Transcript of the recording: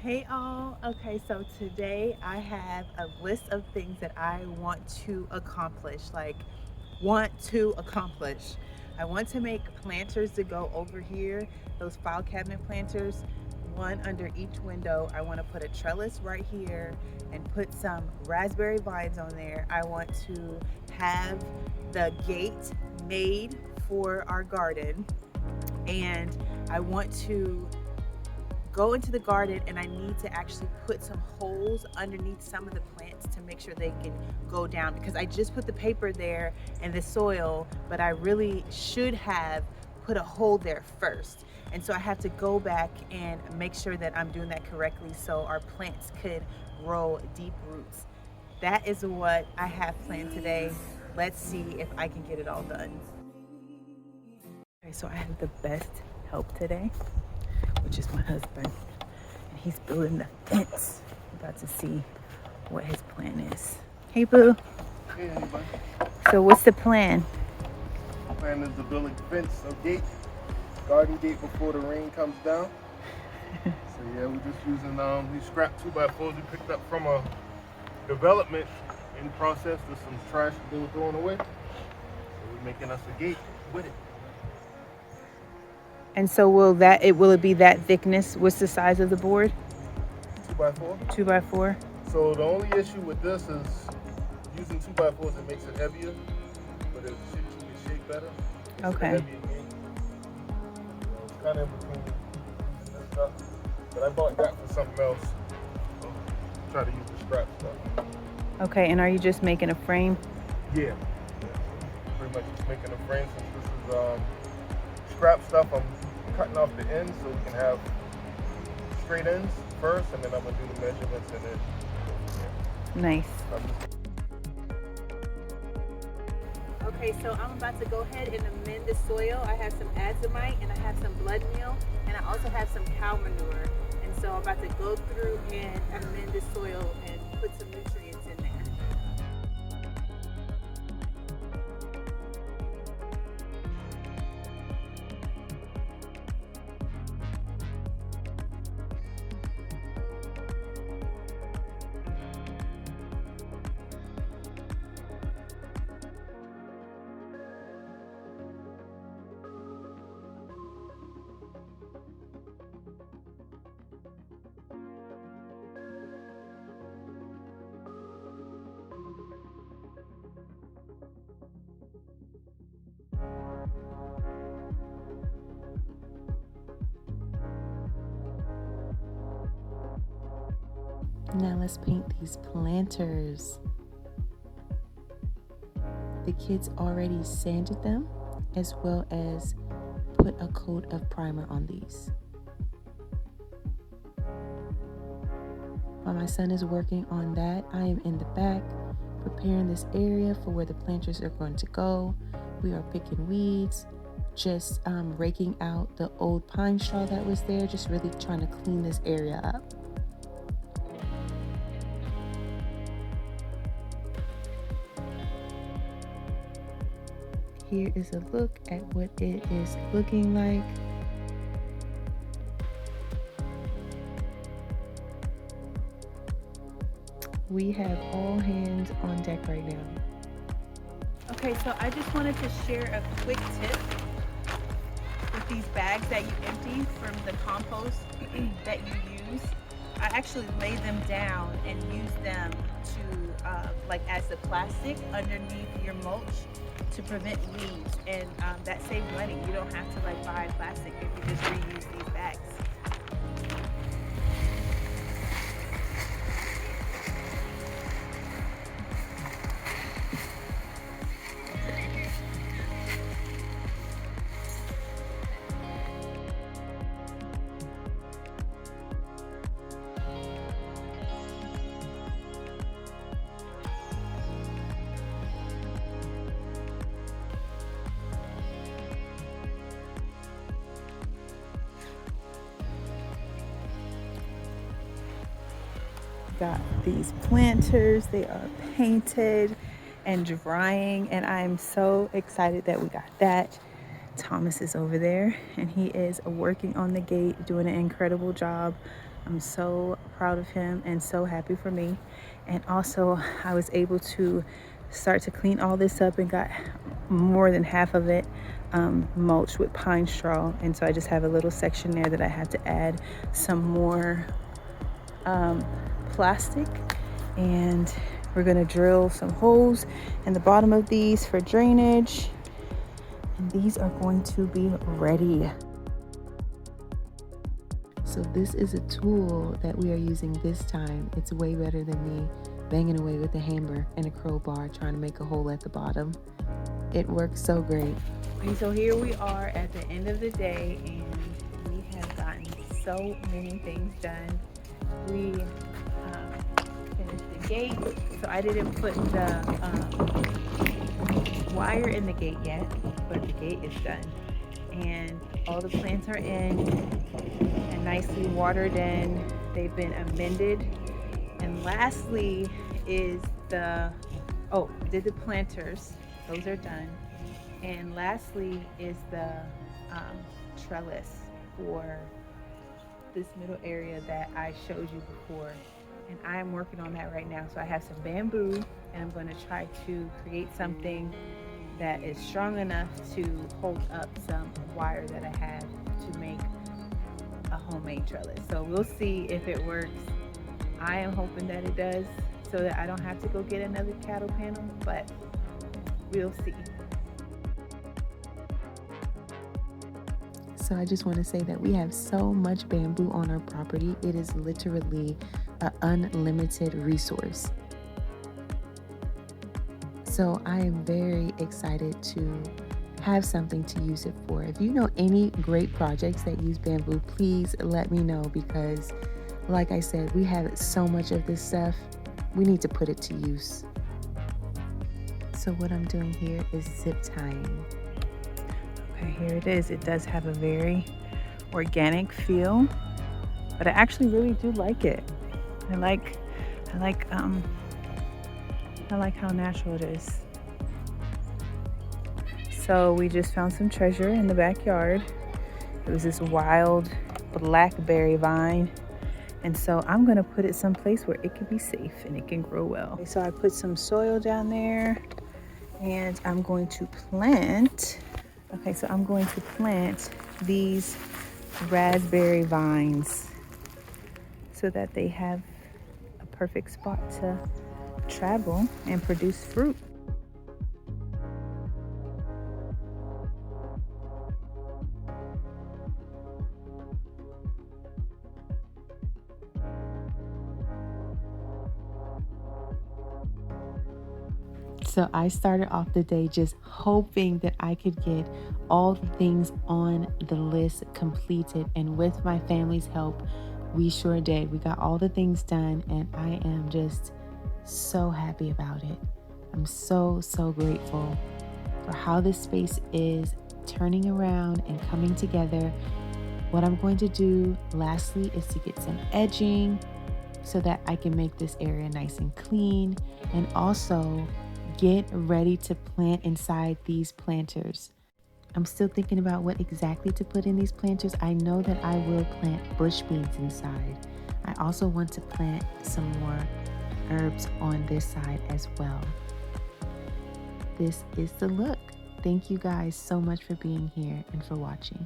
Hey all, okay, so today I have a list of things that I want to accomplish. I want to make planters to go over here, those file cabinet planters, one under each window. I want to put a trellis right here and put some raspberry vines on there. I want to have the gate made for our garden, and I want to go into the garden, and I need to actually put some holes underneath some of the plants to make sure they can go down, because I just put the paper there and the soil, but I really should have put a hole there first. And so I have to go back and make sure that I'm doing that correctly so our plants could grow deep roots. That is what I have planned today. Let's see if I can get it all done. Okay, so I have the best help today, which is my husband. And he's building the fence. I'm about to see what his plan is. Hey, boo. Hey, anybody? So what's the plan? My plan is to build a fence, a gate, garden gate before the rain comes down. So yeah, we're just using these scrap 2x4s we picked up from a development in process. There's some trash that they were throwing away. So we're making us a gate with it. And so will it be that thickness? What's the size of the board? 2x4. 2x4. So the only issue with this is using 2x4s, it makes it heavier, but it should keep its shape better. It's Okay. a heavier gate. So it's kind of in between using this stuff. But I bought that for something else. So try to use the scrap stuff. Okay, and are you just making a frame? Yeah. Pretty much just making a frame. Since this is scrap stuff, I'm cutting off the ends so we can have straight ends first, and then I'm gonna do the measurements and then Nice. I'm just Okay, so I'm about to go ahead and amend the soil. I have some azomite and I have some blood meal, and I also have some cow manure. And so I'm about to go through and amend the soil and put some nutrients in there. Now let's paint these planters. The kids already sanded them, as well as put a coat of primer on these. While my son is working on that, I am in the back preparing this area for where the planters are going to go. We are picking weeds, just raking out the old pine straw that was there, just really trying to clean this area up. Here is a look at what it is looking like. We have all hands on deck right now. Okay, so I just wanted to share a quick tip with these bags that you empty from the compost that you use. I actually lay them down and use them to like as the plastic underneath your mulch to prevent weeds, and that saves money. You don't have to like buy plastic if you just reuse these bags. Got these planters, they are painted and drying, and I'm so excited that we got that. Thomas is over there and he is working on the gate, doing an incredible job. I'm so proud of him and so happy for me. And also I was able to start to clean all this up and got more than half of it mulched with pine straw. And so I just have a little section there that I had to add some more plastic, and we're going to drill some holes in the bottom of these for drainage, and these are going to be ready. So this is a tool that we are using this time. It's way better than me banging away with a hammer and a crowbar trying to make a hole at the bottom. It works so great. Okay, so here we are at the end of the day, and we have gotten so many things done. We finished the gate, so I didn't put the wire in the gate yet, but the gate is done. And all the plants are in and nicely watered in. They've been amended. And lastly is did the planters. Those are done. And lastly is the trellis for this middle area that I showed you before. And I am working on that right now. So I have some bamboo, and I'm going to try to create something that is strong enough to hold up some wire that I have to make a homemade trellis. So we'll see if it works. I am hoping that it does, so that I don't have to go get another cattle panel, but we'll see. So I just want to say that we have so much bamboo on our property. It is literally an unlimited resource. So I am very excited to have something to use it for. If you know any great projects that use bamboo, please let me know, because like I said, we have so much of this stuff. We need to put it to use. So what I'm doing here is zip tying. Okay, here it is. It does have a very organic feel, but I actually really do like it. I like how natural it is. So we just found some treasure in the backyard. It was this wild blackberry vine. And so I'm gonna put it someplace where it can be safe and it can grow well. Okay, so I put some soil down there, and I'm going to plant. Okay, so I'm going to plant these raspberry vines so that they have a perfect spot to travel and produce fruit. So I started off the day just hoping that I could get all the things on the list completed. And with my family's help, we sure did. We got all the things done, and I am just so happy about it. I'm so grateful for how this space is turning around and coming together. What I'm going to do lastly is to get some edging so that I can make this area nice and clean, and also get ready to plant inside these planters. I'm still thinking about what exactly to put in these planters. I know that I will plant bush beans inside. I also want to plant some more herbs on this side as well. This is the look. Thank you guys so much for being here and for watching.